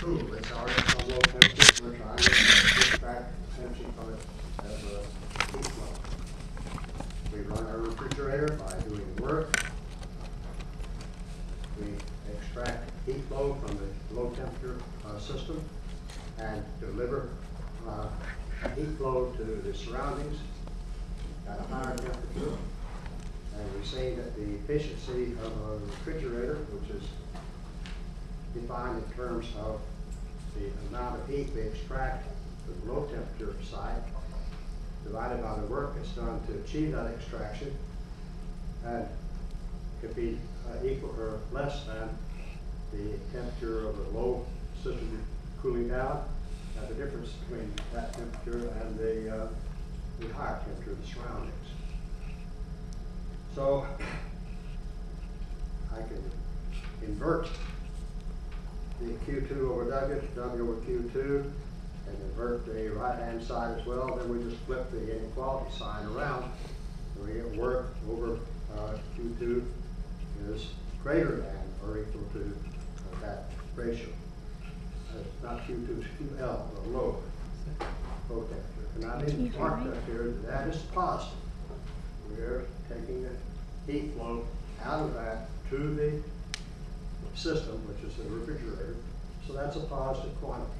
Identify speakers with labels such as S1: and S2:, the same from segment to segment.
S1: cool. It's already from low temperature. We're trying to extract energy from it as a heat flow. We run our refrigerator by doing work. We extract heat flow from the low temperature system and deliver heat flow to the surroundings at a higher temperature. And we say that the efficiency of a refrigerator, which is defined in terms of the amount of heat we extract from the low temperature side, divided by the work that's done to achieve that extraction, and could be equal or less than the temperature of the low system cooling down, the difference between that temperature and the higher temperature of the surroundings. So I can invert the Q2 over W to W over Q2, and invert the right-hand side as well. Then we just flip the inequality sign around, and we get work over Q2 is greater than or equal to that ratio. Not Q2, it's QL, the low temperature. And I need to mark that here, that is positive. We're taking the heat flow out of that to the system, which is the refrigerator. So that's a positive quantity.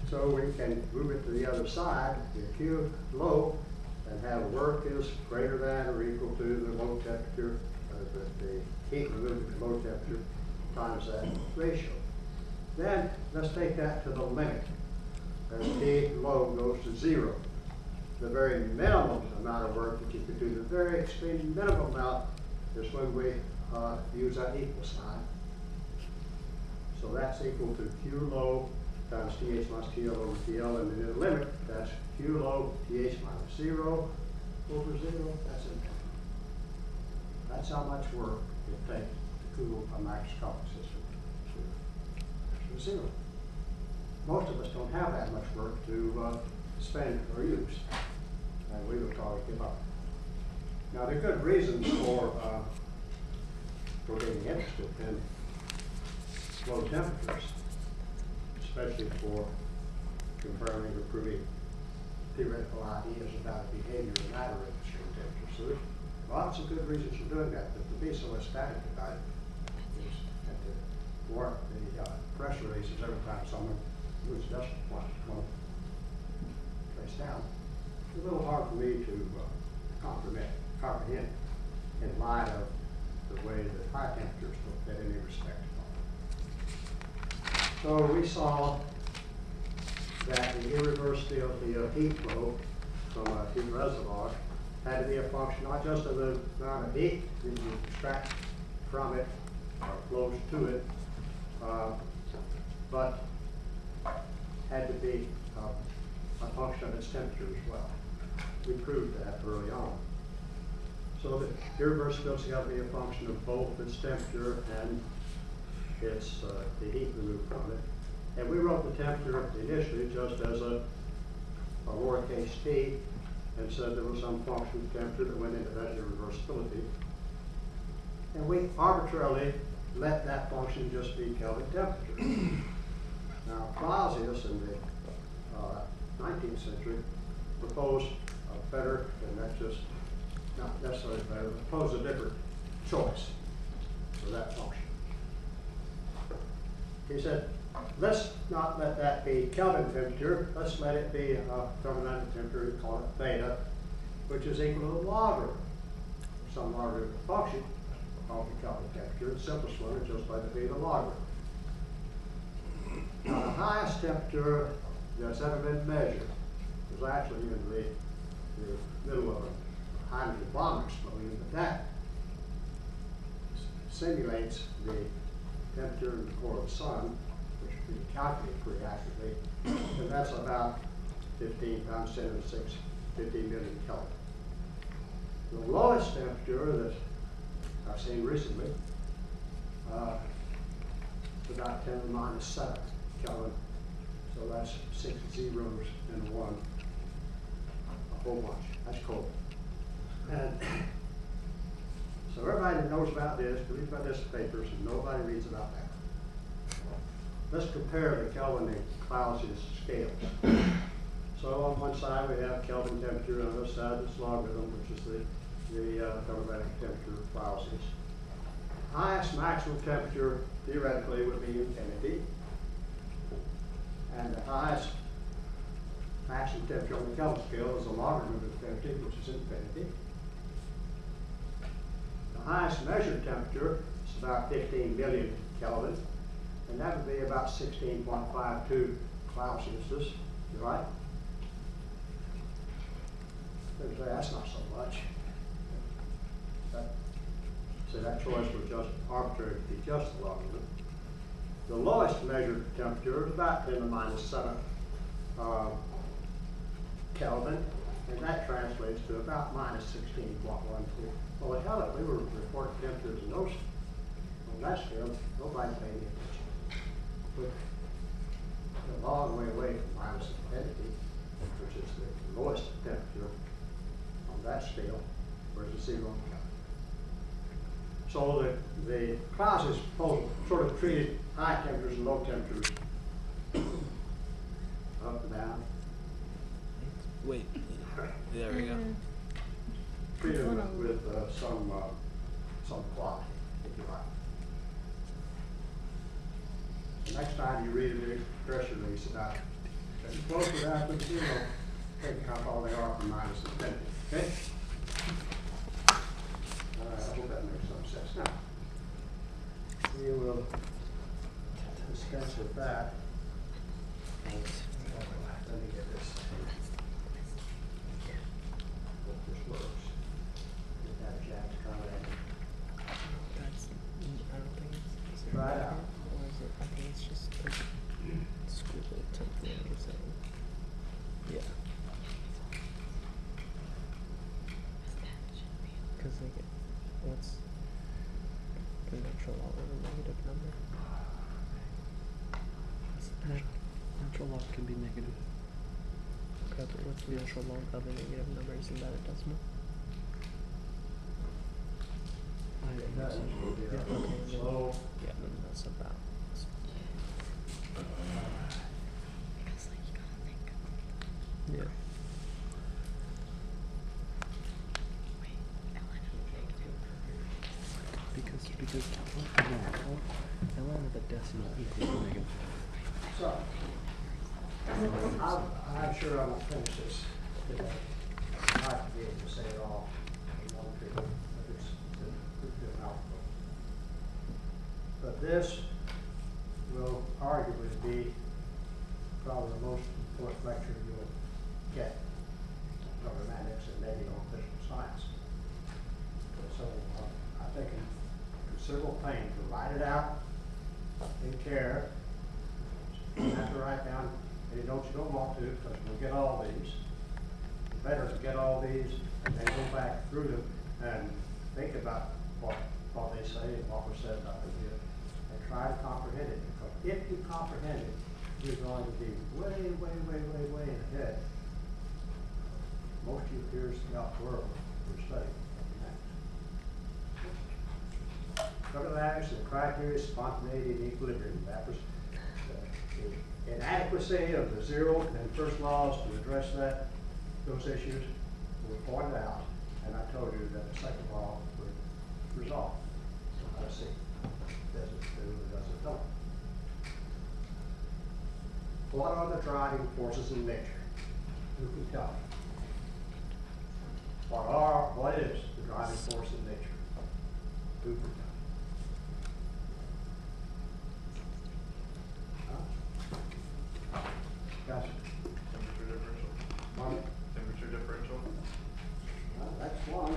S1: So we can move it to the other side, the Q low, and have work is greater than or equal to the low temperature, the heat removed at low temperature times that ratio. Then let's take that to the limit. As T low goes to 0. The very minimum amount of work that you could do, the very extreme minimum amount, is when we use that equal sign. So that's equal to Q low times TH minus TL over TL, and then the limit, that's Q low TH minus 0 over 0. That's it. That's how much work it takes to cool a microscopic system to 0. Most of us don't have that much work to spend or use, and we would probably give up. Now, there are good reasons for being interested in low temperatures, especially for confirming or proving theoretical ideas about the behavior of matter at extreme temperatures. So there's lots of good reasons for doing that, but to be so ecstatic about it is and to warrant the press releases every time someone moves decimal point trace down. It's a little hard for me to comprehend in light of the way that high temperatures don't fit any respect. So we saw that the irreversibility of heat flow from a heat reservoir had to be a function not just of the amount of heat that you extract from it or flows to it, but had to be a function of its temperature as well. We proved that early on. So the irreversibility had to be a function of both its temperature and its the heat removed from it. And we wrote the temperature initially just as a lowercase t, and said there was some function of temperature that went into that irreversibility. And we arbitrarily let that function just be Kelvin temperature. Now, Clausius in the 19th century proposed a better, and that's just not necessarily better, but proposed a different choice for that function. He said, let's not let that be Kelvin temperature, let's let it be a thermodynamic temperature, we call it theta, which is equal to the logarithm, some logarithm function called the Kelvin temperature. The simplest one is just let it be the logarithm. Now, the highest temperature that's ever been measured was actually in the middle of a hydrogen bomb explosion, but that simulates the temperature in the core of the sun, which we can calculate pretty accurately, and that's about 15 times 10 to the 6, 15 million Kelvin. The lowest temperature that I've seen recently is about 10 to the minus 7 Kelvin. So that's 6 zeros and 1, a whole bunch. That's cold. And so everybody that knows about this, reads about this in papers, and nobody reads about that. let's compare the Kelvin and Clausius scales. So on one side we have Kelvin temperature, on the other side it's logarithm, which is the thermometric temperature of Clausius. Highest maximum temperature theoretically would be infinity, and the highest maximum temperature on the Kelvin scale is the logarithm of infinity, which is infinity. The highest measured temperature is about 15 million Kelvin, and that would be about 16.52 Clausiuses, right? That's not so much. So that choice was just arbitrary to be just the logarithm. The lowest measured temperature is about 10 to the minus 7 Kelvin, and that translates to about minus 16.12. Well, the hell, if we were reporting temperatures in those on that scale, nobody paid any attention. We're a long way away from minus infinity, which is the lowest temperature on that scale, versus 0. So the Clausius sort of treated high temperatures and low temperatures up and down.
S2: Wait, there we go.
S1: Treated them with some quality, if you like. The next time you read a big press release about as close to that to 0, think how far they are from minus infinity. Okay? I hope that makes some sense. Now, we will dispense with that. Let me get this. Hope this works. Get that Jack's comment.
S2: That's, I don't think it's.
S1: Try it out.
S2: Or is it? I think it's just like school template or something. Yeah. Because like, what's the natural log of a negative number?
S3: Natural log can be negative.
S2: Okay, but what's the natural log of a negative number? Isn't that a decimal?
S1: It does.
S2: Yeah, okay, then,
S1: So,
S2: yeah, then that's about. Yeah.
S3: Because ln of a decimal equals negative.
S1: so, I'm sure I won't finish this today. I'd like to be able to say it all in one trip, but it's a mouthful. But this will arguably be probably the most important lecture you'll get on mathematics and maybe on physical science. So I've taken considerable pain to write it out in care. You have to write down any notes you don't want to, because we'll get all these. It's better to get all these and then go back through them and think about what they say and what was said about it here, and try to comprehend it. Because if you comprehend it, you're going to be way ahead. Most of your peers throughout the world who are studying mathematics. Thermodynamics and the criteria of spontaneity and equilibrium. That was the inadequacy of the zero and first laws to address those issues were pointed out, and I told you that the second law would resolve. So let's see. Does it do or does it don't? What are the driving forces in nature? Who can tell me? What is the driving force in nature? Who can tell me? Gotcha.
S4: Temperature differential.
S1: Pardon?
S4: Temperature differential.
S1: That's one.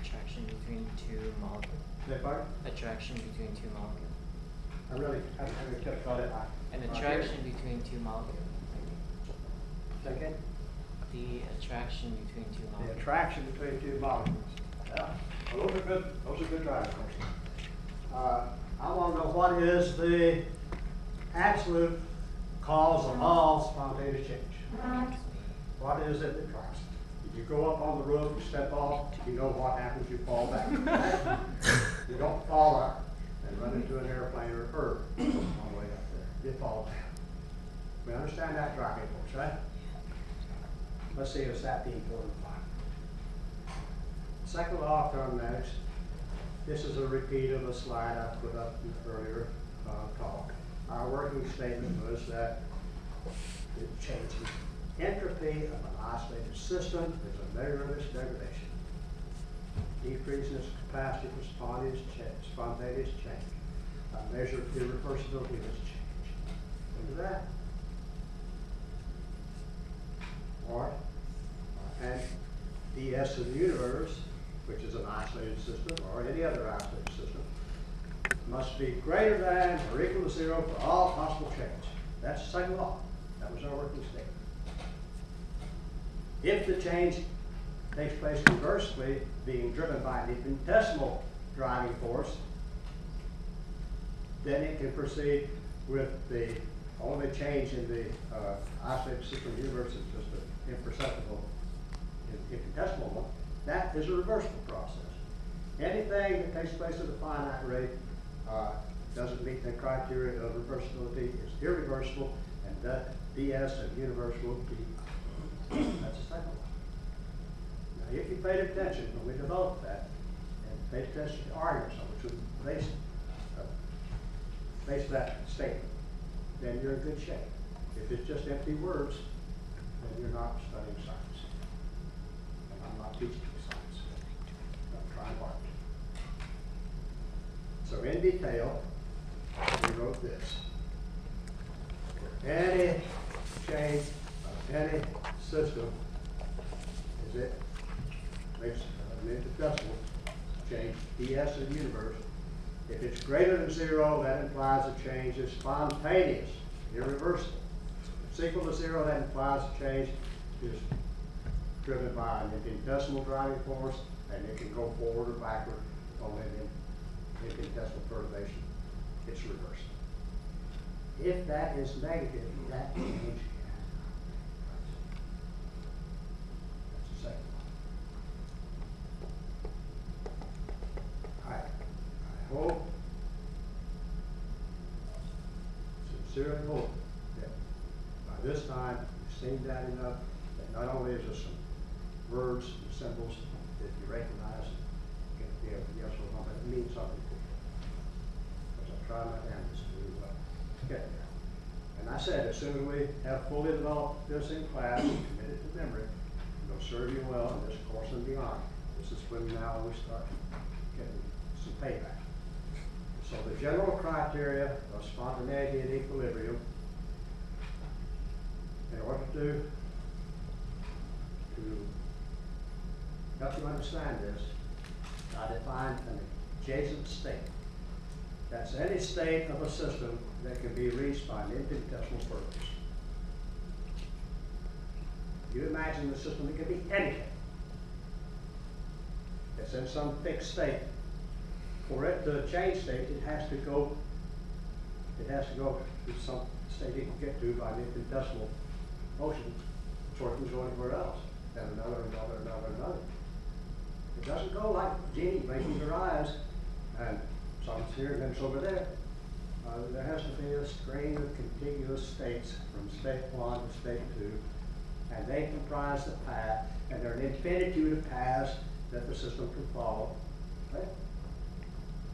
S5: Attraction between two molecules.
S1: Beg pardon?
S5: Attraction between two molecules.
S1: I really kept got it.
S5: An attraction between two molecules.
S1: Second?
S5: The attraction between two
S1: The
S5: molecules.
S1: attraction between two molecules. Yeah. Well, those are good driving forces. I want to know what is the absolute cause of all spontaneous change. What is it that drives it? If you go up on the roof, you step off, you know what happens, you fall back. You don't fall out. and run into an airplane or a bird on the way up there. It falls down. We understand that driving force, right? Let's see if that being important. Second law of thermodynamics. This is a repeat of a slide I put up in the earlier talk. Our working statement was that it changes entropy of an oscillated system is a measure of its degradation. Decrease in its capacity for spontaneous change. A measure of irreversibility of its change. Remember that? Or, and ds of the universe, which is an isolated system, or any other isolated system, must be greater than or equal to 0 for all possible change. That's the second law. That was our working statement. If the change takes place inversely, being driven by an infinitesimal driving force, then it can proceed with the only change in the isolated system universe is just an imperceptible infinitesimal one. That is a reversible process. Anything that takes place at a finite rate doesn't meet the criteria of reversibility, is irreversible, and that ds of universe will be. That's the second one. Now, if you paid attention when we developed that, and paid attention to the arguments on which we base that statement, then you're in good shape. If it's just empty words, then you're not studying science. And I'm not teaching you science. I'm trying hard. So in detail, we wrote this. For any change of any system, is it makes an infinitesimal change, ds of the universe. If it's greater than 0, that implies the change is spontaneous, irreversible. If it's equal to 0, that implies the change is driven by an infinitesimal driving force, and it can go forward or backward only in infinitesimal perturbation. It's reversible. If that is negative, that change can happen. That's the second one. I hope, sincerely hope, that by this time you've seen that enough that not only is there some words and symbols that you recognize, can be a yes or no, but it means something to you. Because I try my damnedest to get there. And I said, as soon as we have fully developed this in class and committed to memory, it'll serve you well in this course and beyond. This is when now we start getting some payback. So the general criteria of spontaneity and equilibrium, in order to help you understand this, I define an adjacent state. That's any state of a system that can be reached by an infinitesimal purpose. You imagine the system that can be anything. It's in some fixed state. For it to change state, it has to go to some state it can get to by an infinitesimal motion before it can go anywhere else. Then another. It doesn't go like Jeannie blinking her eyes and someone's here and then it's over there. There has to be a string of contiguous states from state 1 to state 2, and they comprise the path, and there are an infinitude of paths that the system can follow. Okay?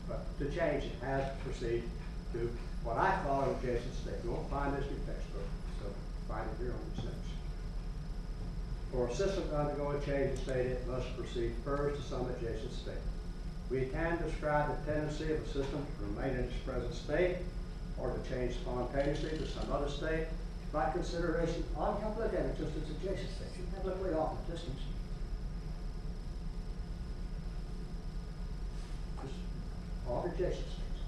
S1: But to change, it has to proceed to what I call an adjacent state. You won't find this in your textbook, so find it here on these notes. For a system to undergo a change of state, it must proceed first to some adjacent state. We can describe the tendency of a system to remain in its present state or to change spontaneously to some other state by consideration. All you have to look at it just its adjacent state. You can't look way off in distance. Just all adjacent states.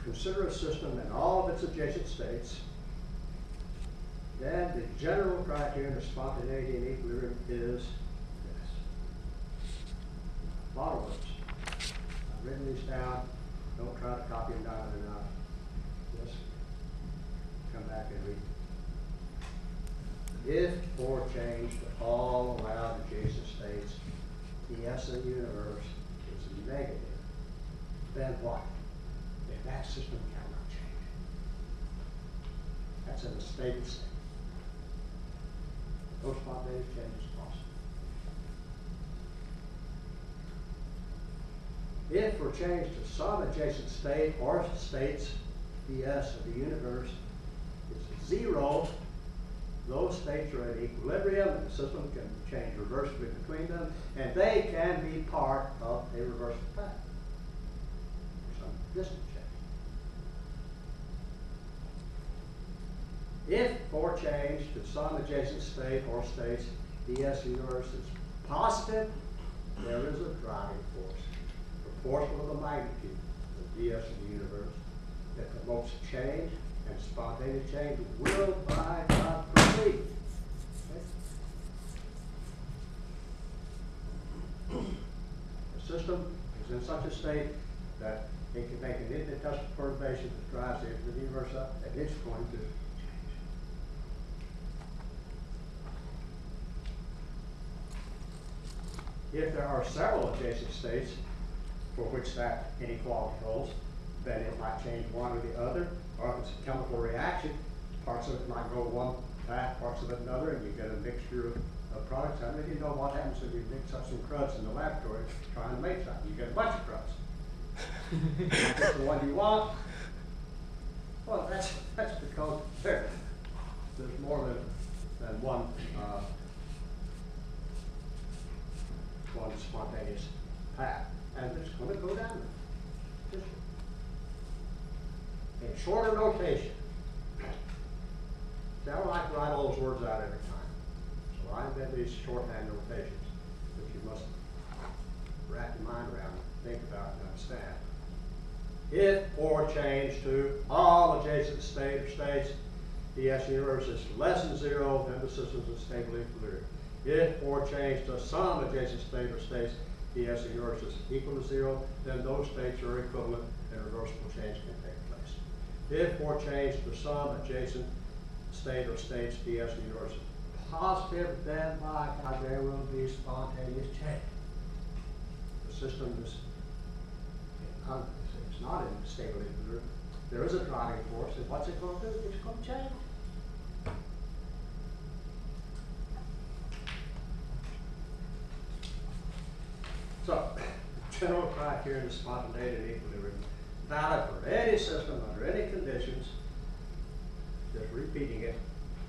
S1: Consider a system in all of its adjacent states. Then the general criterion of spontaneity and equilibrium is this. A lot of words. I've written these down. Don't try to copy them down or not. Just come back and read them. If for change to all allowed adjacent states, the S of the universe is negative, then what? Then that system cannot change. That's in a stable state. No spontaneous change is possible. If we're changed to some adjacent state or states, the S of the universe is 0, those states are at equilibrium, and the system can change reversibly between them, and they can be part of a reversible path for some distant change. If for change to some adjacent state or states, the S of the universe is positive, there is a driving force proportional to the magnitude of the S of the universe that promotes change, and spontaneous change will by God proceed. Okay? The system is in such a state that it can make an infinitesimal perturbation that drives the universe up, and it's going to change. If there are several adjacent states for which that inequality holds, then it might change one or the other, or if it's a chemical reaction, parts of it might go one path, parts of it another, and you get a mixture of products. How many of you know what happens when you mix up some cruds in the laboratory trying to make something? You get a bunch of cruds. Not just the one you want. Well, that's because there's more than one spontaneous path, and it's going to go down there. In shorter notation, see, I don't like to write all those words out every time, so I invent these shorthand notations that you must wrap your mind around, think about, and understand. If or change to all adjacent state or states, the S of the universe is less than 0, then the system is in stable equilibrium. If or change to some adjacent state or states, the S of the universe is equal to 0, then those states are equivalent and reversible change can take place. If or change to some adjacent state or states, the S of the universe is positive, then by God there will be spontaneous change. The system is it's not in stable equilibrium. There is a driving force, and what's it going to do? It's going to change. So, general criteria of spontaneity and equilibrium, valid for any system under any conditions. Just repeating it.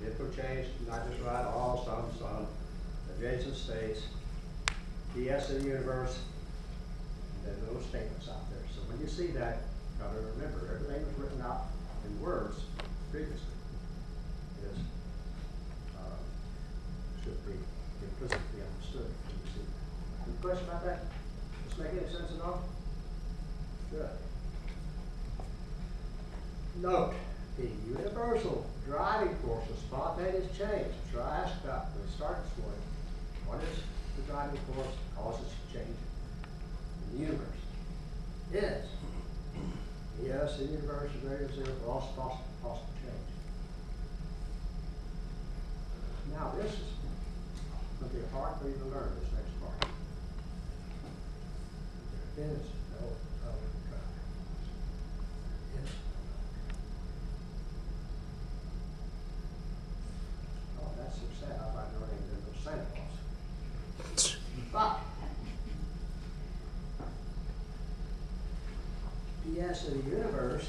S1: If or change, not just write all, some, adjacent states, the S of the universe, and then those statements out there. So when you see that, you gotta remember everything was written out in words previously. Is should be implicitly understood when you see that. Any question about that? Does this make any sense at all? Good. Note the universal driving force of spontaneous change. Sure, I asked about when we started this morning. What is the driving force that causes change in the universe? Is yes, the universe is greater than 0 for all possible change. Now this is going to be hard for you to learn this next part. There is no other driving force. There is. Oh, that's so sad. I might know anything than Santa Claus. But the S of the universe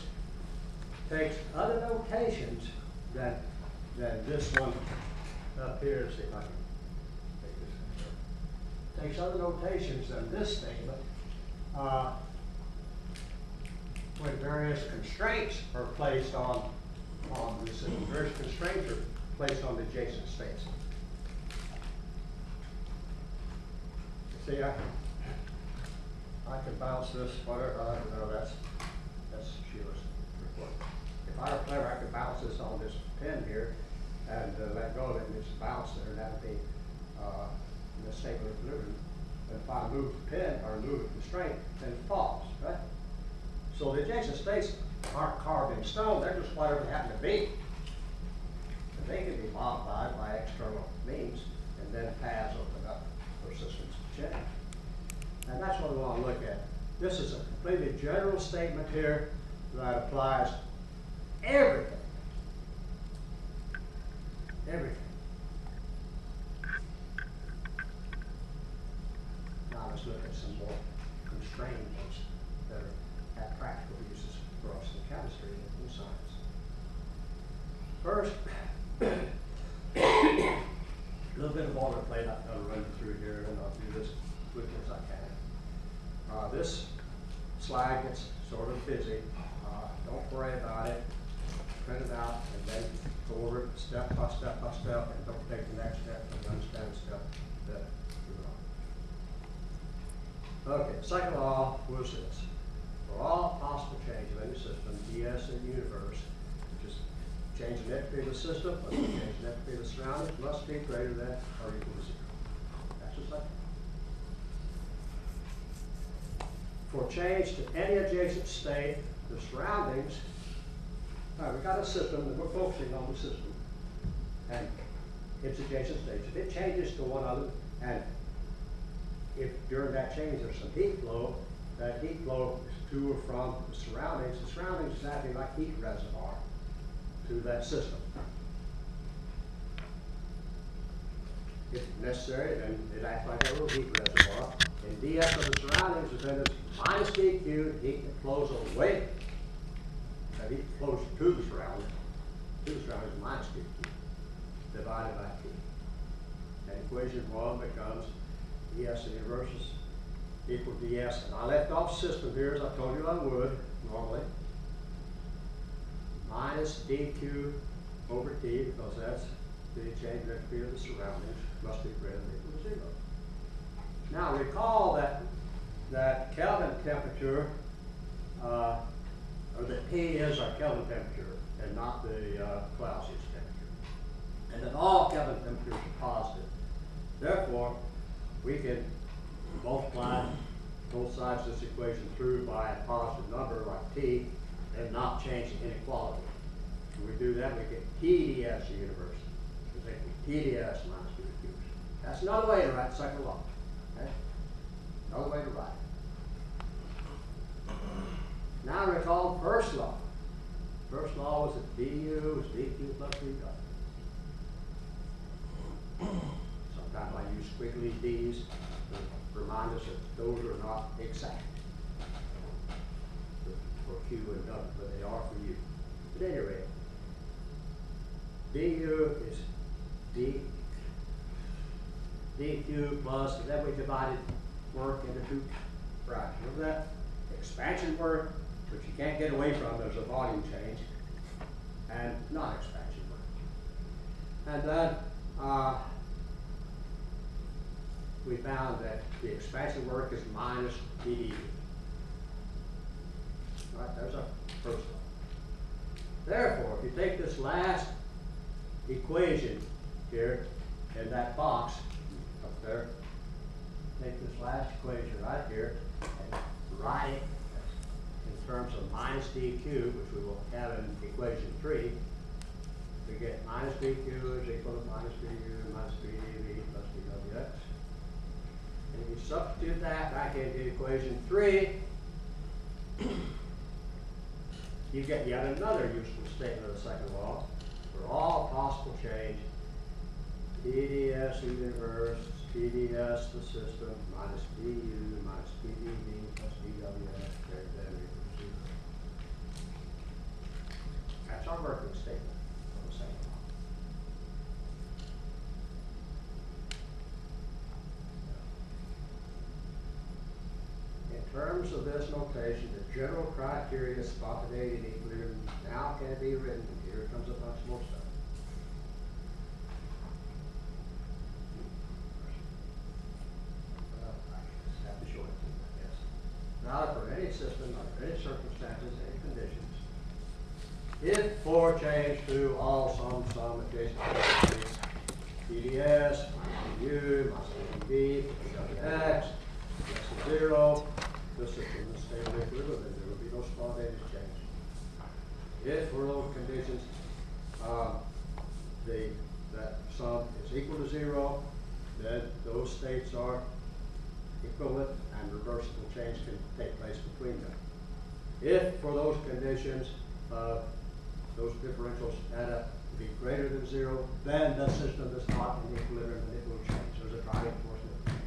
S1: takes other notations than this one up here. See if I can take this. Takes other notations than this statement when various constraints are placed on the system. Various constraints are placed on the adjacent states. See, I can bounce this, whatever, I don't know, that's Sheila's report. If I were clever, I could bounce this on this pin here and let go of it and just bounce there, and that would be in a stable equilibrium. And if I move the pin or move the constraint, then it falls, right? So the adjacent states aren't carved in stone, they're just whatever they happen to be. And they can be modified by external means, and then paths open up for systems to change. And that's what we want to look at. This is a completely general statement here that applies everything. Everything. Now let's look at some more constrained ones that have practical uses for us in chemistry and in science. First, a little bit of boilerplate I'm going to run through here, and I'll do this as quickly as I can. This slide gets sort of busy. Don't worry about it. Print it out and then go over it step by step by step, and don't take the next step and understand the step that you're on. Okay, second law was this. For all possible change of any system, DS in the universe, which is change in entropy of the system, plus change in entropy of the surroundings, must be greater than or equal to 0. That's the second. For change to any adjacent state, the surroundings, we've got a system, and we're focusing on the system and its adjacent states. If it changes to one other, and if during that change there's some heat flow, that heat flow is to or from the surroundings is acting like heat reservoir to that system. If necessary, then it acts like a little heat reservoir. And dS of the surroundings is then minus dQ, heat that flows away. That heat flows to the surroundings is minus dQ, divided by T. And equation 1 becomes dS in the universe is equal to dS. And I left off system here, as I told you I would, normally. Minus dQ over T, because that's the change in entropy of the surroundings, must be greater than or equal to 0. Now recall that Kelvin temperature, or that T is our Kelvin temperature and not the Clausius temperature. And that all Kelvin temperatures are positive. Therefore, we can multiply both sides of this equation through by a positive number like T and not change the inequality. When we do that, we get TdS in the universe. We take TdS minus dQ. That's another way to write the second law. Okay? Another way to write it. Now recall first law. First law was that du is dq plus dw. Sometimes I use squiggly d's to remind us that those are not exact for q and w, but they are for u. At any rate, du is dq plus, and then we divided work into two fractions. Remember that? Expansion work, which you can't get away from, there's a volume change, and non-expansion work. And then we found that the expansion work is minus ddu. All right, there's our first law. Therefore, if you take this last equation here in that box up there, take this last equation right here and write it in terms of minus dq, which we will have in equation 3. We get minus dq is equal to minus du minus 3dv plus dwx. And if you substitute that back into equation 3, you get yet another useful statement of the second law. For all possible change, TdS in the universe, TdS the system, minus du minus pdv plus dwx greater than or equal to 0. That's our working statement of the second law. In terms of this notation, the general criteria of spontaneity and equilibrium now can be written. Here comes a bunch more stuff. I have to show it to you, I guess. Now, for any system, under any circumstances, any conditions, if for change to all some adjacent properties, TdS, minus du, minus dv, dwx, less than 0, the system will stay in equilibrium, and there will be no spontaneous change. If for those conditions, that sum is equal to 0, then those states are equivalent and take place between them. If for those conditions, those differentials add up to be greater than zero, then the system is not in equilibrium and it will change. There's a driving force in it.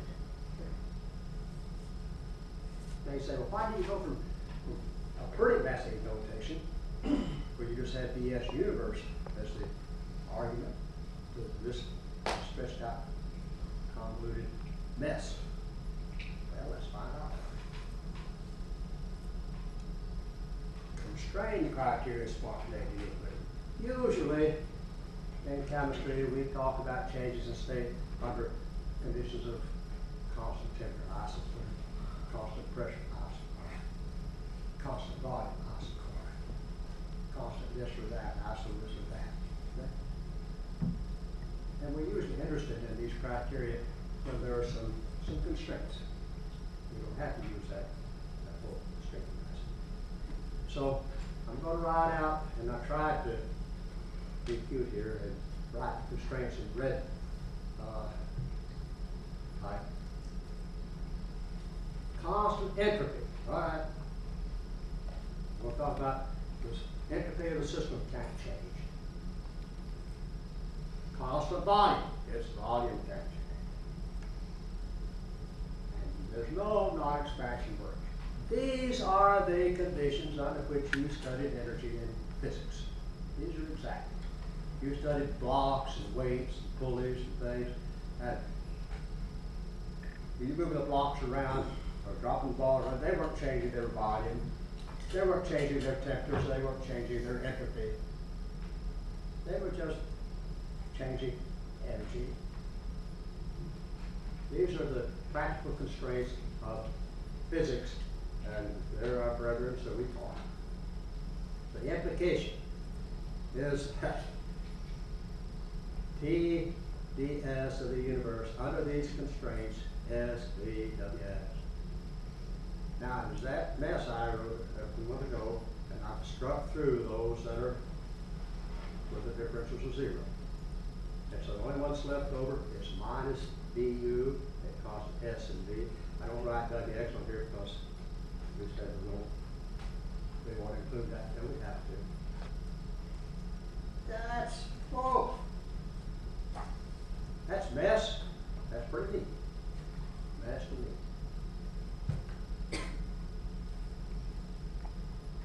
S1: Now you say, well, why do you go from a pretty messy notation, where you just have BS universe as the argument, to this stretched out, convoluted mess? Well, let's find out. Constrained criteria of spontaneity equilibrium. Usually, in chemistry, we talk about changes in state under conditions of constant temperature, isochlorine, constant pressure, isochlorine, constant volume, isochlorine, constant this or that, iso this or that. Okay? And we're usually interested in these criteria when there are some constraints. We don't have to use that full constraint. So I'm going to write out, and I tried to be cute here and write the constraints in red type. Constant entropy. All right. We'll talk about this entropy of the system can't change. Constant volume. Its volume can't change. And there's no non-expansion work. These are the conditions under which you studied energy in physics. These are exact. You studied blocks and weights and pulleys and things. And you moving the blocks around or dropping balls around, they weren't changing their volume. They weren't changing their temperature. They weren't changing their entropy. They were just changing energy. These are the practical constraints of physics. And they're our brethren, so we talk. So the implication is that T ds of the universe under these constraints is VWS. Now, there's that mess I wrote a moment ago, and I've struck through those that are where the differentials are zero. And so the only ones left over is minus du at constant S and V. I don't write Wx on here because we said we want to include that, then we have to. That's, whoa. That's mess. That's pretty neat. Mess to me.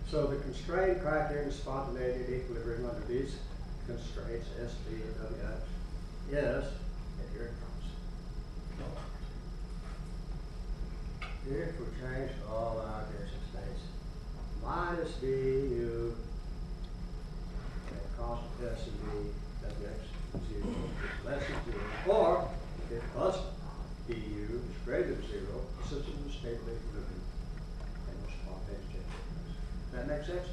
S1: So the constraint criterion of spontaneity and equilibrium under these constraints, S, V, and Wx, is, and here it comes. If we change all our adjacent states, minus du at constant S and V, Wx 0 is less than 0, or if plus du is greater than 0, the system is stable equilibrium and no spontaneous change. Does that make sense?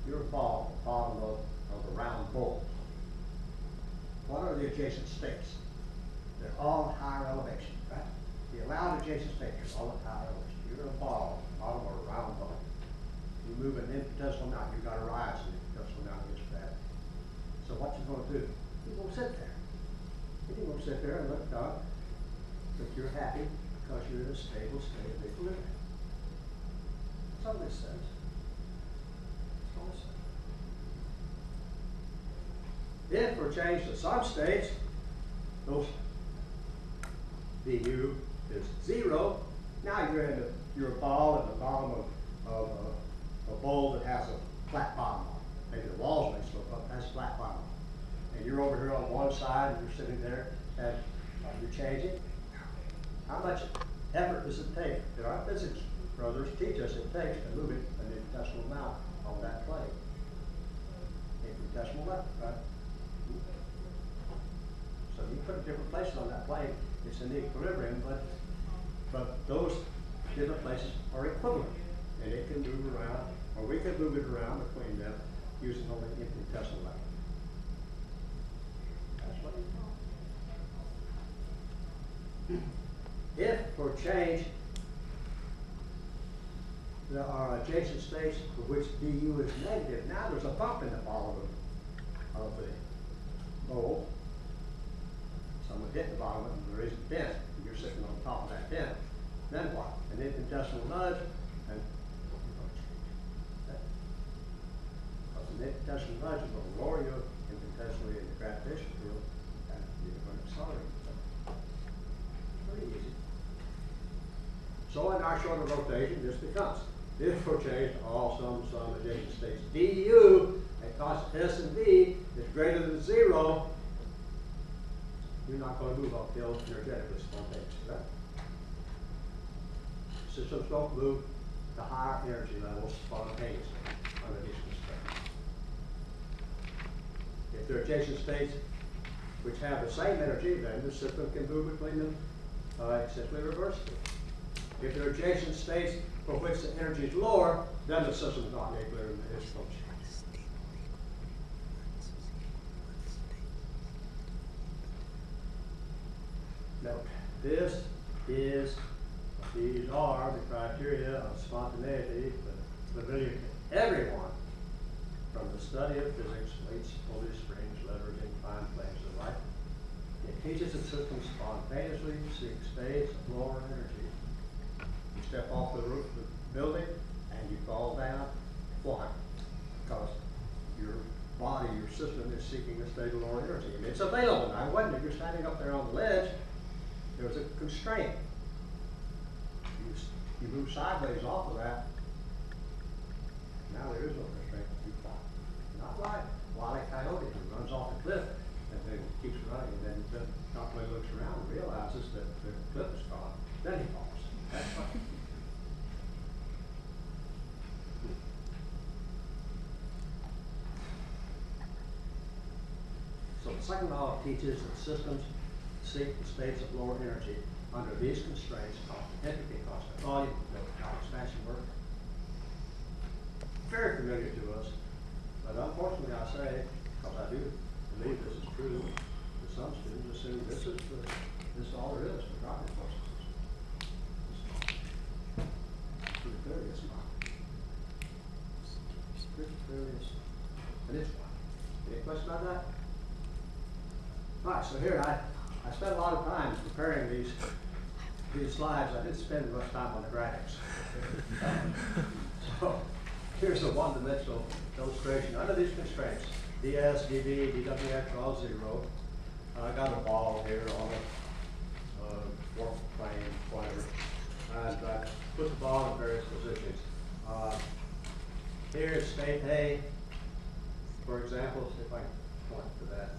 S1: You're a ball, bottom of a round bowl. What are the adjacent states? They're all at higher elevation, right? The allowed adjacent states are all at higher elevation. You're a ball, bottom of a round ball. You move an infinitesimal amount, you've got to rise an infinitesimal amount against gravity. So what you going to do? You're going to sit there. You're going to sit there and look down, but you're happy because you're in a stable state of equilibrium. That's all this says. That's all it says. If we're changed to some states, those du is 0. Now you're a ball at the bottom of a bowl that has a flat bottom on it. Maybe the walls may slope up, that's a flat bottom. And you're over here on one side and you're sitting there and you're changing. How much effort does it take? That our physics brothers teach us it takes to move it an infinitesimal amount on that plane. Infinitesimal amount, right? So you put different places on that plane, it's in equilibrium, but those different places are equivalent. And it can move around, or we can move it around between them using only infinitesimal level. That's what it's called. If for change there are adjacent states for which du is negative, now there's a bump in the bottom of the bowl. hit the bottom of it, and there is a dent, and you're sitting on top of that dent, then what? An infinitesimal nudge, and you're going to change that. Because an infinitesimal nudge is going to lower you infinitesimally in the gravitational field, and you're going to accelerate it. Pretty easy. So in our shorter rotation, this becomes, this will change all some adjacent states. du at constant S and V is greater than 0. You're not going to move uphill energetically spontaneously, right? Systems don't move to higher energy levels spontaneously under these constraints. If they're adjacent states which have the same energy, then the system can move between them essentially reversibly. If they're adjacent states for which the energy is lower, then the system is not in equilibrium in its function. Note, these are the criteria of spontaneity familiar to everyone from the study of physics, weights, pulley springs, levers, inclined planes, and the like. It teaches the system spontaneously seek states of lower energy. You step off the roof of the building and you fall down. Why? Because your body, your system is seeking a state of lower energy. And it's available now. It wasn't if you're standing up there on the ledge, there was a constraint. You move sideways off of that. Now there is no constraint. You fly. Not like Wile E. Coyote who runs off the cliff and then keeps running and then not really looks around and realizes that the cliff is gone. Then he falls. That's fine. So the second law teaches that systems seek the states of lower energy under these constraints, constant entropy, constant volume, no expansion work. Very familiar to us, but unfortunately I say, because I do believe this is true, that some students assume this is all there is for driving forces. Pretty clearly it's not. Pretty clearly it's not. And it's not. Any question about that? All right, so here I spent a lot of time preparing these slides. I didn't spend much time on the graphics. So here's a one-dimensional illustration under these constraints. ds, dv, dwx are all 0. I got a ball here on a warp plane, whatever. And I put the ball in various positions. Here's state A, for example. See if I can point to that.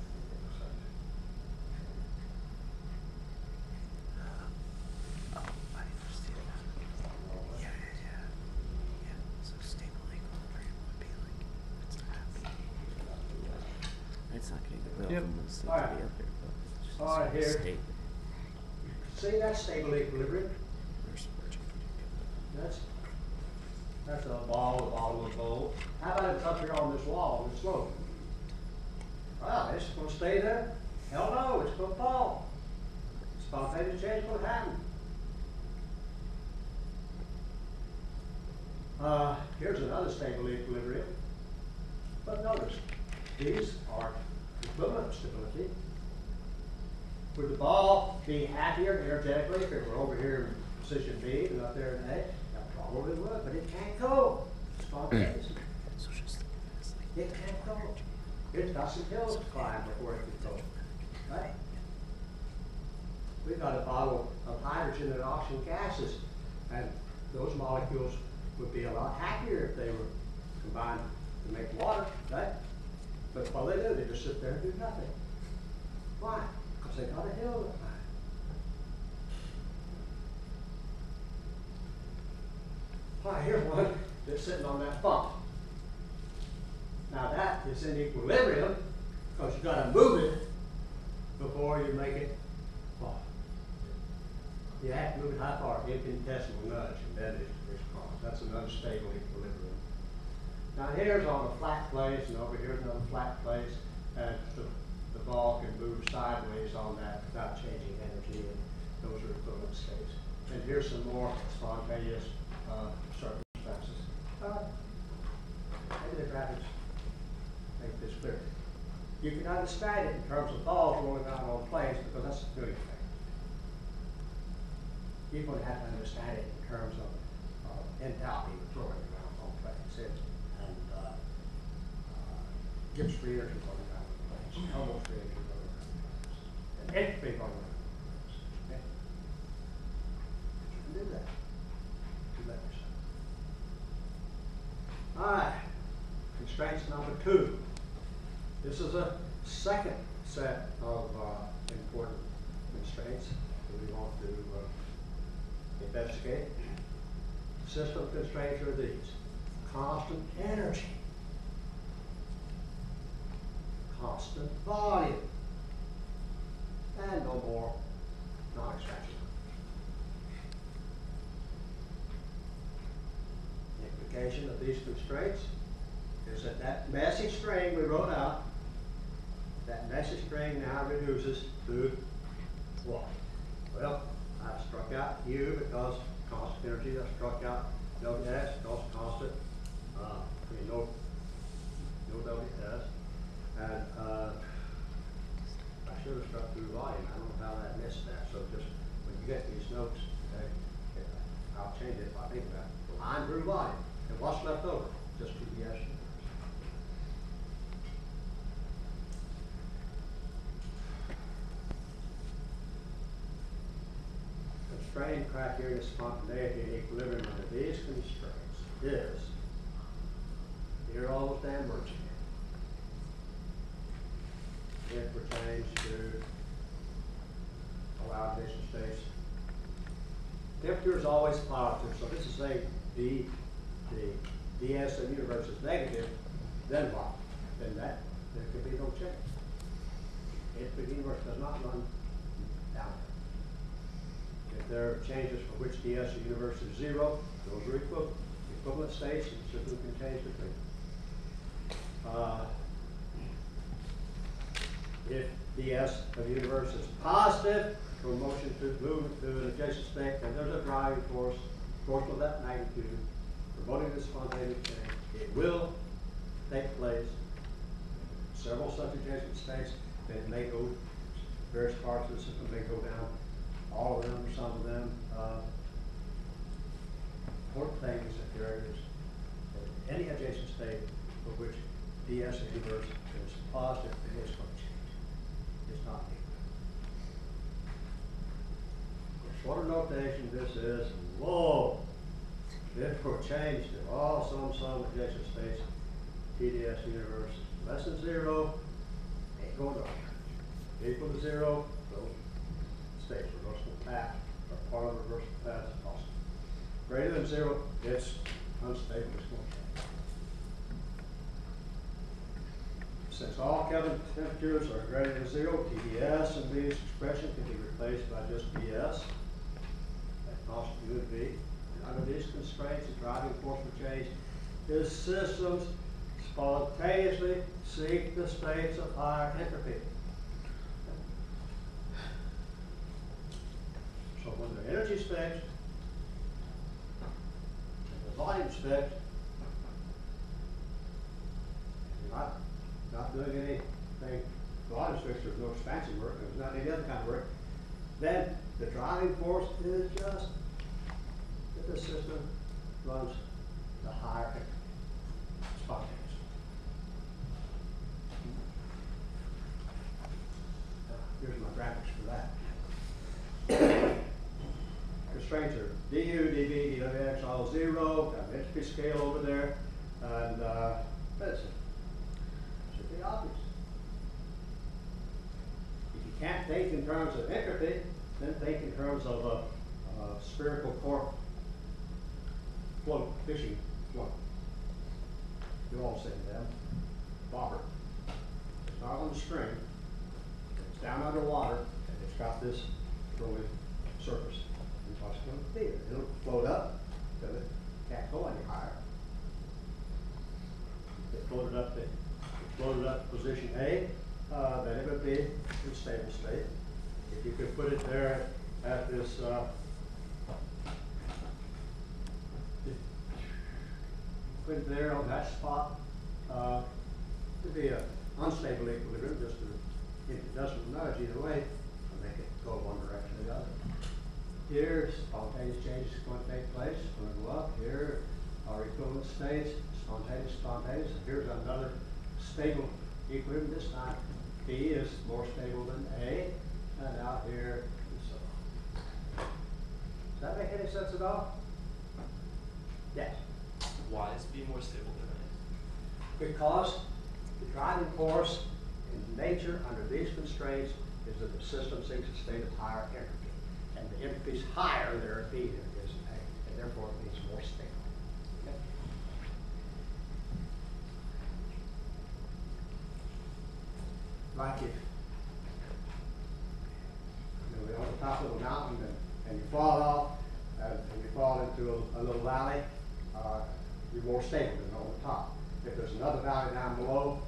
S3: It's not getting the
S2: Yep.
S3: real from one state
S1: All
S3: to
S1: right.
S3: the other, but it's just
S1: All right,
S3: a
S1: here.
S3: state.
S1: See that stable equilibrium?
S3: There's
S1: That's a ball, the bottom of a bowl. How about it's up here on this wall, on this slope? Well, it's going to stay there? Hell no, it's going to fall. Spontaneous change is going to happen. Here's another stable equilibrium. But notice, these are equivalent stability. Would the ball be happier energetically if it were over here in position B than up there in A? That probably would, but it can't go spontaneously.
S3: So just think of it as like
S1: It can't go. It's got some hills to climb before it can go. Right? We've got a bottle of hydrogen and oxygen gases, and those molecules would be a lot happier if they were combined to make water, right? But what they do, they just sit there and do nothing. Why? Because they got a hill to climb. All right, here's one that's sitting on that bump. Now that is in equilibrium because you've got to move it before you make it fall. You have to move it how far? Infinitesimal nudge, and then it's crossed. That's an unstable equilibrium. Now here's on a flat place, and over here's another flat place, and the ball can move sideways on that without changing energy, and those are equivalent states. And here's some more spontaneous circumstances. Maybe the graphics make this clear. You can understand it in terms of balls rolling out on planes because that's really people have to understand it in terms of enthalpy flowing around on plates. And gives free energy going around the plates, almost free energy going around the plates. And entropy going around the plates. Okay? You can do that. You let yourself. All right, constraints number 2. This is a second set of important constraints that we want to investigate. System constraints are these: constant energy, constant volume, and no more non-expansion. The implication of these constraints is that that messy string we wrote out, that messy string now reduces to what? Well, I've struck out U because constant energy. I've struck out WS because constant. No WS. And I should have struck through volume. I don't know how that missed that. So just when you get these notes, okay, I'll change it if I think about it. Line through volume. And what's left over? Just TDS. Constraint criteria of spontaneity and equilibrium under these constraints is, here are all those damn words again. It pertains to allowed addition states. Temperature is always positive, so this is a the ds of the universe is negative, then what? Then there could be no change. If the universe does not run down. If there are changes for which ds of the universe is 0, those are equivalent states, and the system can change between them. If ds of the universe is positive, from motion to movement to an adjacent state, then there's a driving force, of that magnitude, promoting the spontaneous change. It will take place. Several such adjacent states, then it may go, various parts of the system may go down, all of them or some of them. Important thing is that there is any adjacent state for which ds of the universe is positive, it is going to change. It's not equal. Shorter notation, this is low. Therefore, change to all some adjacent states. TDS universe is less than 0, ain't going to equal to 0. Those states, reversible path, are part of the reversible path is possible. Greater than 0, it's unstable. It's going to change. Since all Kelvin temperatures are greater than 0, TDS in this expression can be replaced by just ds. Constant U and V. And under these constraints, the driving force for change is systems spontaneously seek the states of higher entropy. So when the energy states and the volume states, you're not doing anything, volume states, there's no expansion work, there's not any other kind of work, then the driving force is just that the system runs the higher spontaneously. Here's my graphics for that. Constraints are du, dv, dwx, all 0, got an entropy scale over there, and that's it. Should be obvious. If you can't think in terms of entropy, then think in terms of a spherical cork float, fishing float. You all seen them. Bobber. It's not on the string. It's down underwater, and it's got this rolling surface. And what's going to be? It'll float up until it can't go any higher. It floated up to position A, then it would be in stable state. If you could put it there at this put it there on that spot, it'd be an unstable equilibrium, just to, if it doesn't nudge either way, to make it go one direction or the other. Here's spontaneous change is going to take place. It's going to go up. Here are equivalent states, spontaneous. Here's another stable equilibrium. This time P is more stable than A, and out here is so. Does that make any sense at all? Yes.
S6: Why is B more stable than
S1: Because the driving force in nature under these constraints is that the system seeks a state of higher entropy. And the entropy is higher there at B than it is at A, and therefore it means more stable. Okay? Like if you're on the top of a mountain and you fall off, and you fall into a little valley, you're more stable than on the top. If there's another valley down below,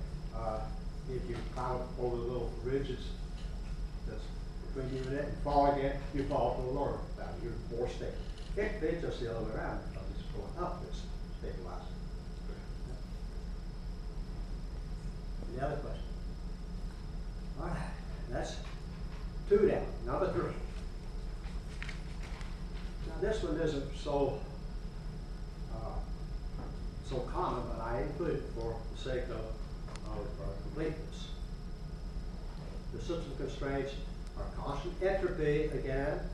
S1: if you climb up over the little ridges that's between you and it and fall again, you fall to the lower valley. You're more stable. It's just the other way around because it's going up that's stabilized. Any other question? All right, that's 2 down. Number 3. Now this one isn't so common, but I include it for the sake of completeness. The system constraints are constant entropy again,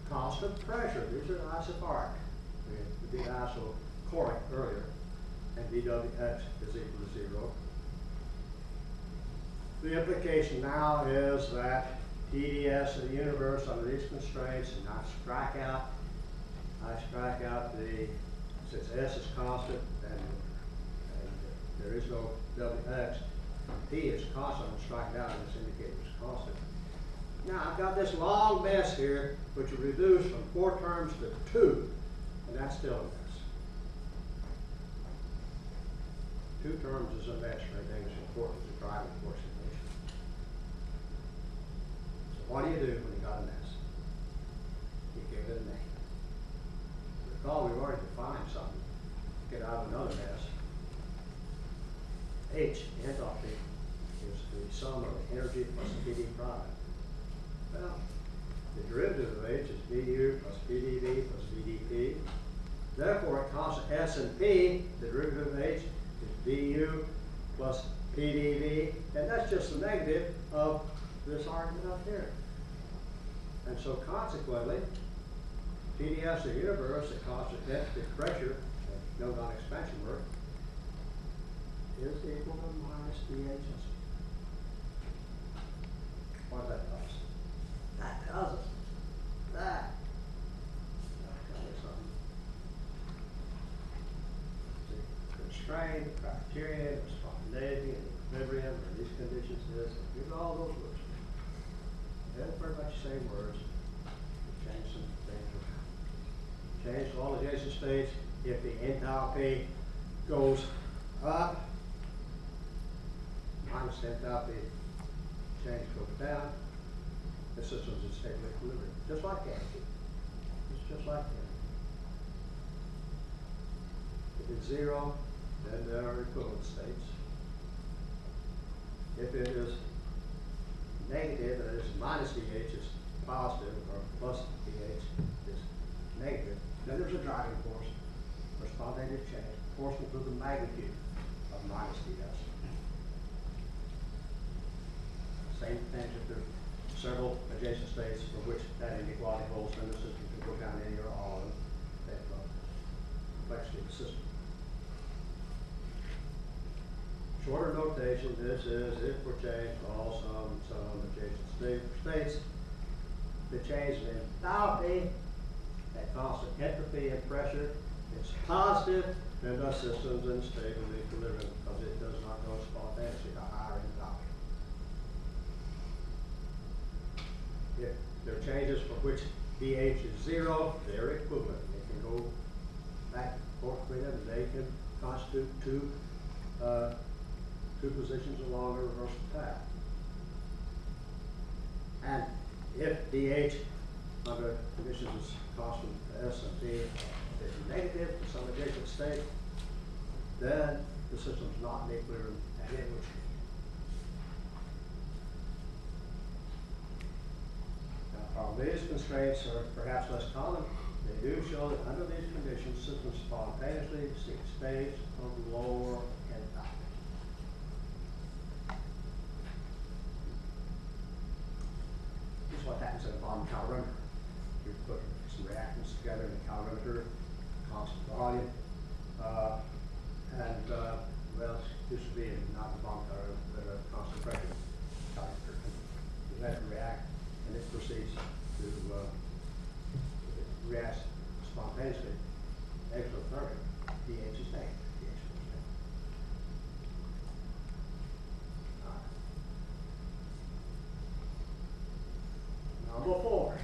S1: constant pressure. These are isobaric. We did isochoric earlier, and dWx is equal to 0. The implication now is that TDS of the universe under these constraints, and I strike out the, since S is constant and there is no Wx, P is constant, I'm striking out and this indicator is constant. Now I've got this long mess here which will reduce from 4 terms to 2, and that's still a mess. 2 terms is a mess for anything that's important as a driving force in nature. So what do you do when you got a mess? You give it a name. Recall we've already defined something to get out of another mess. H, enthalpy, is the sum of energy plus PD product. Well, the derivative of H is dU plus PdV plus VdP. Therefore, at constant S and P, the derivative of H is dU plus PdV, and that's just the negative of this argument up here. And so consequently, TDS of the universe at constant density pressure, no non-expansion work, is equal to minus dHs. What does that tell us? That tells us that. That'll tell us something. The constraint, the criteria, the spontaneity, and equilibrium, and these conditions is, here's all those words. They're pretty much the same words. Change some things around. Change all adjacent states. If the enthalpy goes up, minus enthalpy change goes down, the system's in stable equilibrium. Just like that. It's just like that. If it's 0, then there are equivalent states. If it is negative, that is minus dH is positive, or plus dH is negative, then there's a driving force for spontaneous change, proportional to the magnitude of minus ds. Same thing if there's several adjacent states for which that inequality holds, then the system can go down any or all of them, based on the complexity of the system. Shorter notation, this is if for change all some adjacent states. The change in enthalpy at constant entropy and pressure is positive, then the system's in stable equilibrium because it does not go spontaneously to higher enthalpy. If there are changes for which dH is 0, they're equivalent. They can go back and forth with them, and they can constitute two positions along a reversible path. And if dH under conditions is constant S and T is negative to some adjacent state, then the system's not in equilibrium and it would change. Now, problem While these constraints are perhaps less common, they do show that under these conditions, systems spontaneously seek states of lower enthalpy. This is what happens in a bottom calorimeter. You put some reactants together in a calorimeter, constant volume, well, this would be not a bottom calorimeter, but a constant pressure calorimeter. You let it react, and it proceeds to react spontaneously, exothermic, pH is negative, pH is negative. Number 4.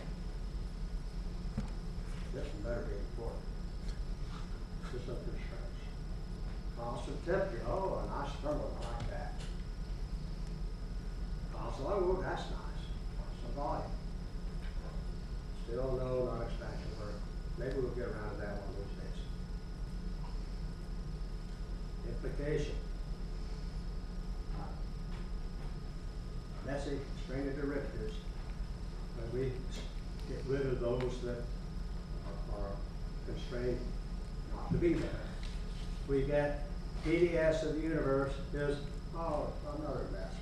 S1: This one better be important. System constraints. Constant temperature, oh, a nice thermal, I like that. Constant, oh, that's nice. Constant volume. Still no non-expansion work. Maybe we'll get around to that one of these days. Implication. Messy string of derivatives. When we get rid of those that are constrained not to be there, we get TDS of the universe is, oh, another mess.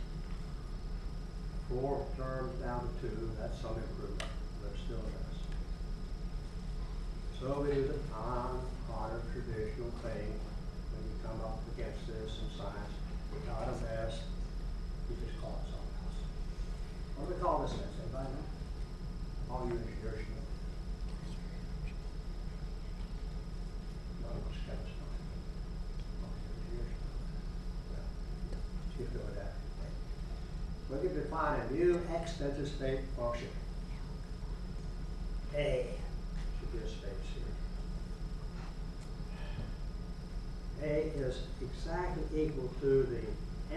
S1: 4 terms down to 2, that's some improvement, but still a mess. So it is a non-honored traditional thing when you come up against this in science. Without a mess, you just call it something else. What do we call this mess? Anybody know? All you engineers know. None of us chemists know. All you engineers know. Well, you go with that. We can define a new extensive state function. A should be a state series. A is exactly equal to the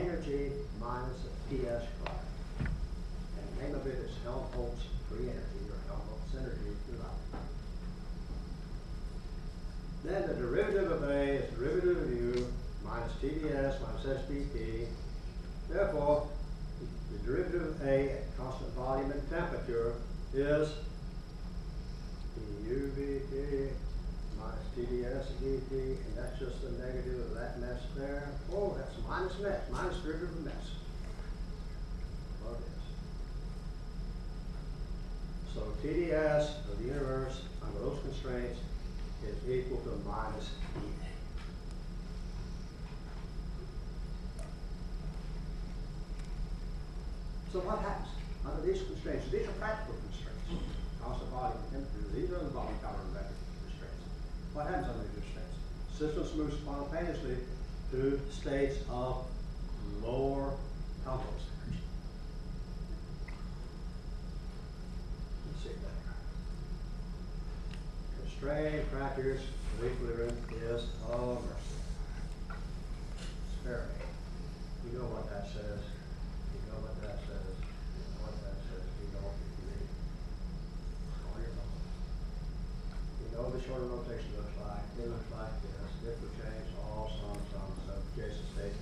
S1: energy minus a Ts car. And the name of it is Helmholtz free energy, or Helmholtz energy throughout. Then the derivative of A is derivative of U minus TdS minus SdT. Therefore, the derivative of A at constant volume and temperature is UVT minus TdS dt, and that's just the negative of that mess there. Oh, that's minus mess, minus derivative of mess. Well, it is. So TdS of the universe under those constraints is equal to minus EA. So what happens under these constraints? These are practical constraints. Constant volume and temperature. These are the volume calorimetric constraints. What happens under these constraints? Systems move spontaneously to states of lower Helmholtz energy. Let's see that. Constraint practice for equilibrium is oh mercy. Spare me. You know what that says. You know what that says. You know what that says. You know what you read. All your know. You know the shorter rotation looks like. It looks like this. If we change all some adjacent states.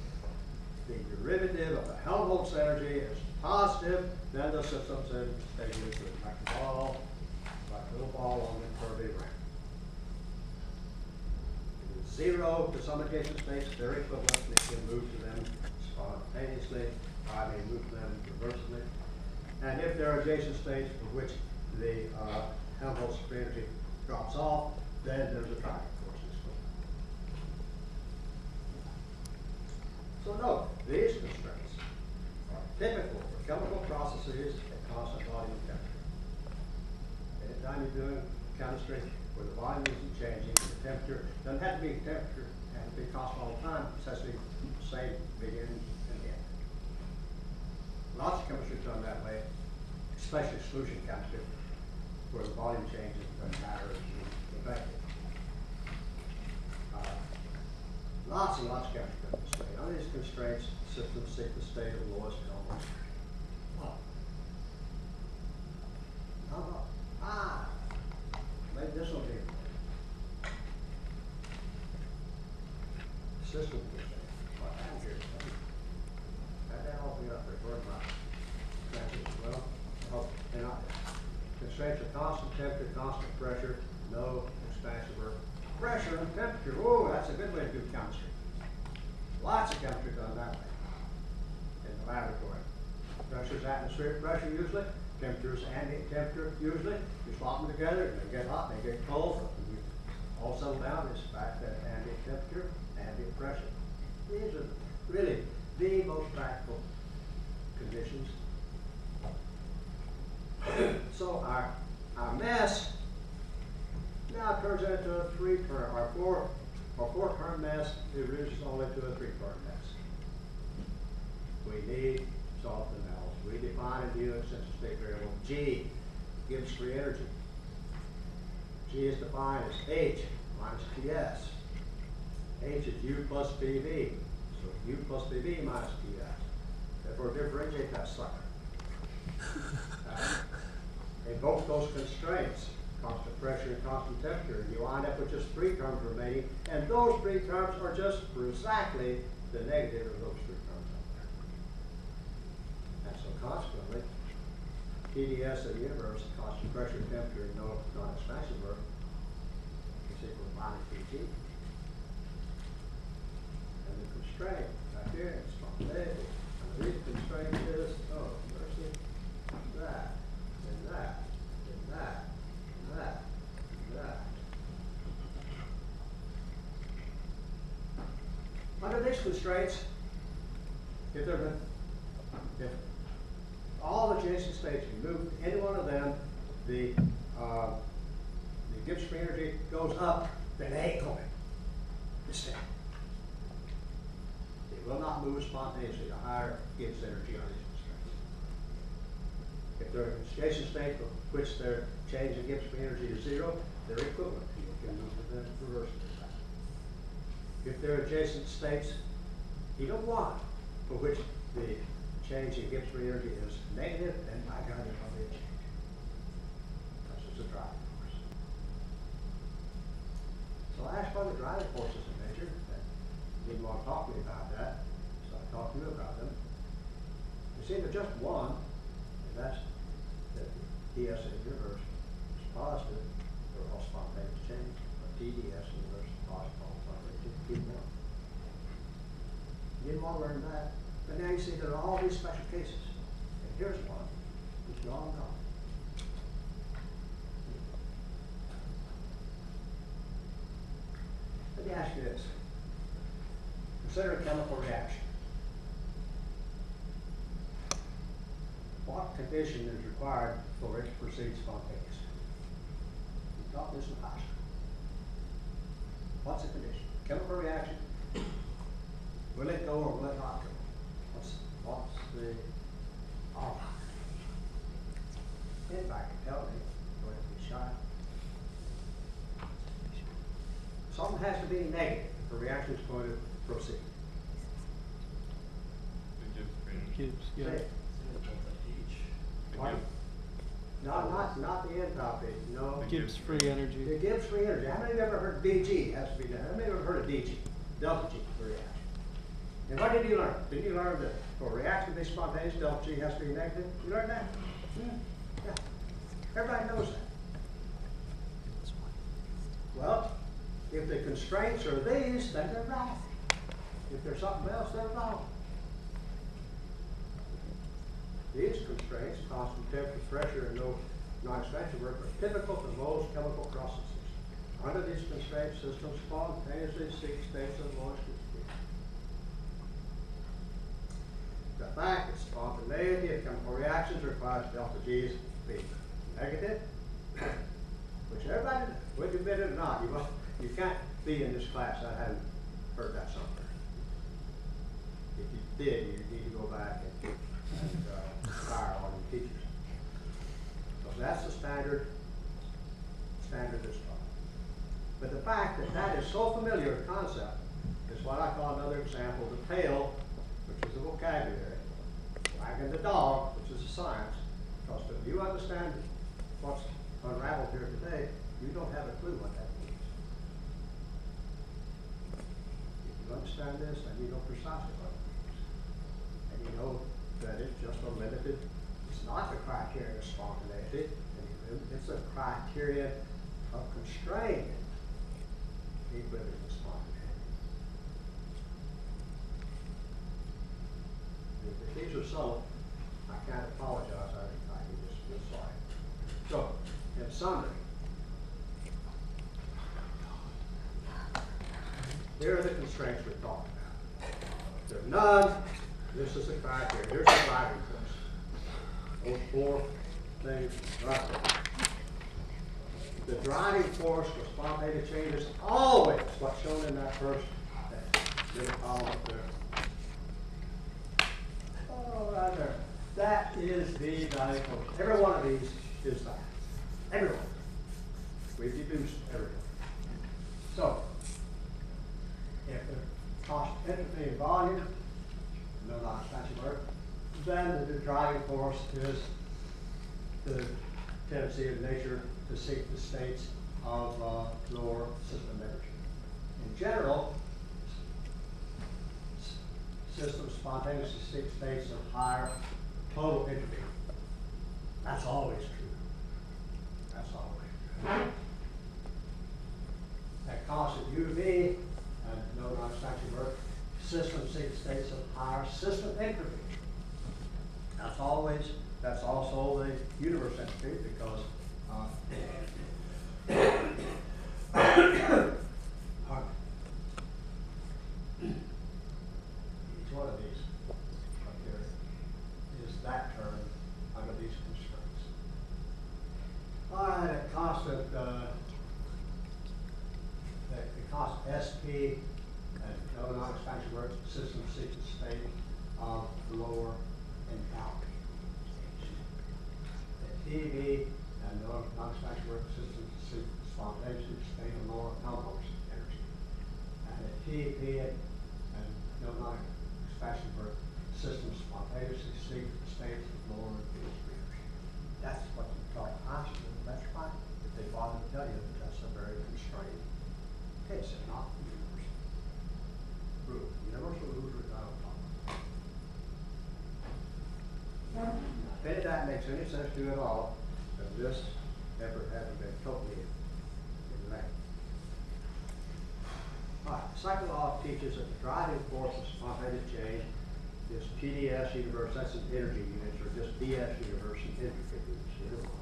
S1: The derivative of the Helmholtz energy is positive, then the system said they use it like a ball, like a little ball on the curvy ring. It is 0 to some adjacent states, they're equivalent, they can move to them spontaneously, I may move to them reversibly. And if there are adjacent states for which the Helmholtz energy drops off, then there's a driving force in this. So note, these constraints are typical for chemical processes at constant volume and temperature. Anytime you're doing chemistry where the volume isn't changing, the temperature doesn't have to be temperature, it has to be constant all the time, it has to be the same beginning and end. Lots of chemistry is done that way, especially solution chemistry, where the volume changes, it doesn't matter if you effective. Lots and lots of chemistry done this way. Under these constraints, systems seek the state of lowest Helmholtz. Oh. Maybe this will be system constraint. What happens here? Had that all be up there. Where am I? Well, oh, they're not there. constraints are constant temperature, constant pressure, no expansive or pressure and temperature. Oh, that's a good way to do chemistry. Lots of chemistry done that way in the laboratory. Pressure's atmospheric pressure usually, temperature's ambient temperature usually. You swap them together, they get hot, they get cold, and you all settle down, it's back to ambient temperature, ambient pressure. These are really the most practical conditions. So our mess now turns into a three-term, our four-term mess, it reduces only to a three-term mess. We need salt and metals. We define a unit since a state variable. G gives free energy. G is defined as H minus TS. H is U plus PV. So U plus PV minus TS. Therefore differentiate that sucker. Invoke those constraints, constant pressure and constant temperature, and you wind up with just three terms remaining, and those three terms are just exactly the negative of those three terms up there. And so consequently, TDS of the universe, constant pressure, temperature, and no non-expansive work, is equal to minus PG. And the constraint back here, it's spontaneity. And the reason constraint is, oh, mercy, that, and that, and that, and that, and that. Under these constraints, if all the adjacent states, you move any one of them, the Gibbs free energy goes up, then they ain't going to stay. It will not move spontaneously to higher Gibbs energy on these constraints. If they're in adjacent state for which they're changing Gibbs free energy to zero, they're equivalent. You can move to the reverse of that. If they're adjacent states, either one, for which the change in Gibbs free energy is negative, then by God, there's only a change. That's just a driving force. So I asked what the driving forces are measured. Didn't want to talk to me about that, so I talked to you about them. You see, there's just one, and that's that the TS in the universe is positive for all spontaneous change, or TDS in the universe is positive for all spontaneous change. Keep one. You didn't want to learn that, but now you see there are all these special cases. And here's one, which you all know. Let me ask you this. Consider a chemical reaction. What condition is required for it to proceed spontaneously? We taught this in high school. What's the condition? Chemical reaction. Will it go or will it not go? What's the anybody can tell me, go ahead and be shy. Something has to be negative if the reaction is going to proceed.
S4: The Gibbs free energy.
S3: Gibbs, yeah.
S1: Say it.
S4: The
S1: Pardon?
S4: Gibbs-
S1: Not the entropy, no.
S3: Gibbs free
S1: The
S3: energy.
S1: Gibbs free energy. How many of you ever heard BG has to be done? How many of you ever heard of DG? Delta G for reaction. And what did you learn? Did you learn that for a reaction to be spontaneous, delta G has to be negative? You learned that? Yeah. Everybody knows that. Well, if the constraints are these, then they're right. If there's something else, they're wrong. These constraints, constant temperature, pressure, and no non-expansive work, are typical for most chemical processes. Under these constraints, systems spontaneously seek states of moisture. The fact that spontaneity of chemical reactions requires delta G's to be negative, which everybody knows, whether you admit it or not, you can't be in this class that hadn't heard that somewhere. If you did, you need to go back and fire on your teachers. Because that's the standard is taught. But the fact that that is so familiar a concept is what I call another example, the tail, which is the vocabulary, wagging the dog, which is a science. Because if you understand what's unraveled here today, you don't have a clue what that means. If you understand this, then you know precisely what it means. And you know that it's just a limited, it's not the criteria of spontaneity, and you the criteria of constrained equilibrium spontaneity. If these are so, I can't apologize, I can just feel sorry. So, in summary, here are the constraints we're talking about. If there are none, this is the criteria. Here's the driving force. Those four things right there. The driving force for spontaneous change is always what's shown in that first little column up there. Oh, right there. That is the driving force. Every one of these is that. Every one. We've deduced every one. So, if the cost entropy and volume, no non-expansion work, then the driving force is the tendency of nature to seek the states of lower system energy. In general, systems spontaneously seek states of higher total entropy. That's always true. That's always true. At constant UV and no non-expansion work, systems seek states of higher system entropy. That's also the universe entropy because each one of these up here is that term under these constraints. All right, at constant the constant SP and no non-expansion work, system seeks the state of lower enthalpy. At TeV and no non-expansion work, system seeks the spontaneously state of lower complex energy. And at TeP and no non-expansion work, systems spontaneously seek the states of lower enthalpy energy. That's what you taught in high school. That's right. If they bother to tell you that that's a very constrained case and not universal rule. Universal rules are not a problem. If any of that makes any sense to you at all, then this effort hasn't been totally in vain. All right, second law teaches that the driving force of spontaneous change is PDS universe, that's in energy units, or just DS universe in entropy units. Either one.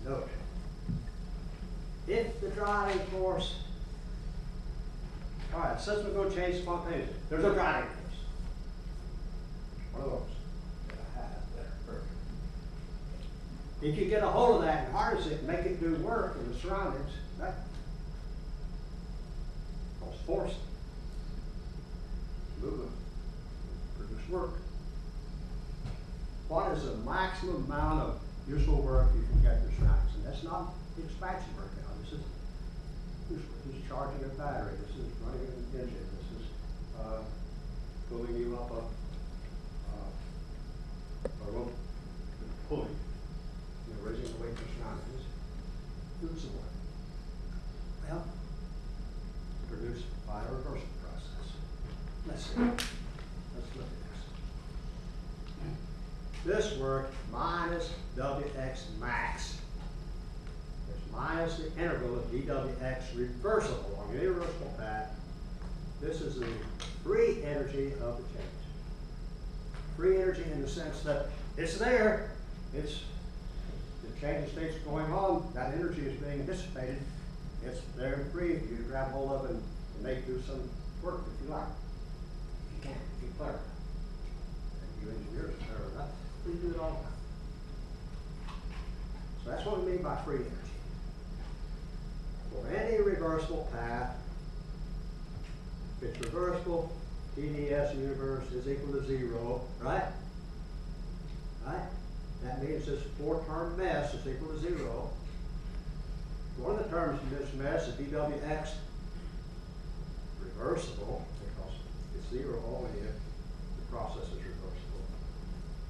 S1: Note, if the driving force, all right, system is going to change spontaneously. There's no driving force. One of those that I have there. Perfect. If you get a hold of that and harness it and make it do work in the surroundings, that calls force. Movement. Produce work. What is the maximum amount of useful work you can get in the surroundings? And that's not expansion work now. This is charging a battery. This is running an engine. This is pulling you up a rope, pulling, raising the weight of the surroundings. Doing some work. Well, produced by a reversal process. Let's see. Let's look at this. This work minus Wx max. Minus the integral of dWx reversible along an irreversible path. This is the free energy of the change. Free energy in the sense that it's there, it's the change of state's going on, that energy is being dissipated, it's there and free for you to grab hold of and make do some work if you like. If you can, if you're clever enough. And you engineers are clever enough, we do it all the time. So that's what we mean by free energy. For any reversible path, if it's reversible, TdS universe is equal to 0, right? Right? That means this 4-term mess is equal to 0. One of the terms in this mess is dWx reversible, because it's 0 only if the process is reversible.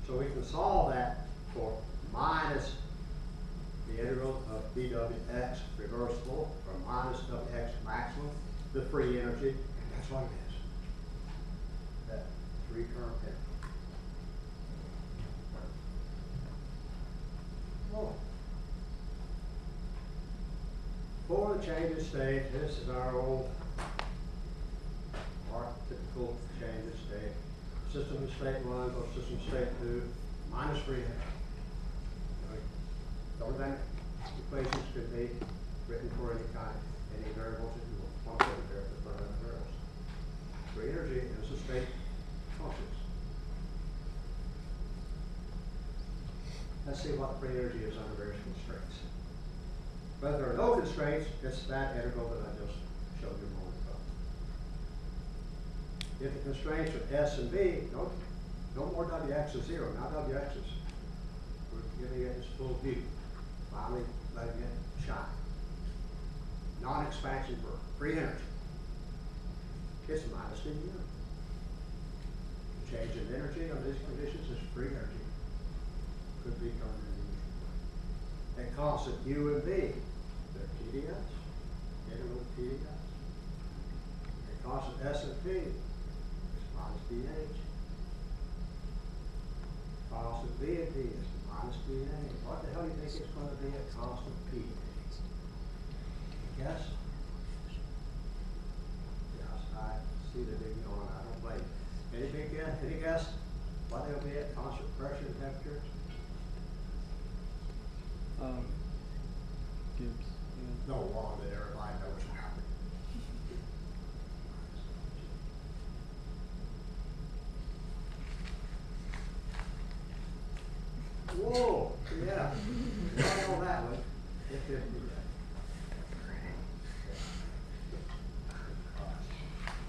S1: So we can solve that for minus the integral of dWx reversible, or minus Wx maximum, the free energy, and that's what it is. That 3-term integral. the change of state, this is our old, our typical change of state. System of state one, goes system of state two, minus 3. Thermodynamic equations could be written for any kind, any variables that you want to put there for fundamental variables. Free energy is the state functions. Let's see what free energy is under various constraints. But there are no constraints, it's that integral that I just showed you a moment ago. If the constraints are S and B, no more Wx is 0, now Wx is. We're giving it its full view. Finally letting it shine. Non-expansion for free energy. It's minus dU. Change in energy under these conditions is free energy. Could be turned into and constant U and V, they're TDS, integral TDS. And constant S and P is minus DH. Constant V and D is minus DA. What the hell do you think it's going to be at constant P? Guess? Yes, I see the big yawn, I don't blame you. Any big guess? Any guess? What they'll be at constant pressure and temperature?
S3: Gibbs. Yeah.
S1: No law that everybody knows now. Whoa, yeah. I know that one. It didn't do that.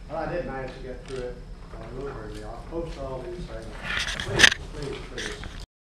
S1: Well, I did manage to get through it a little early. I'll post all these things. Please, please, please.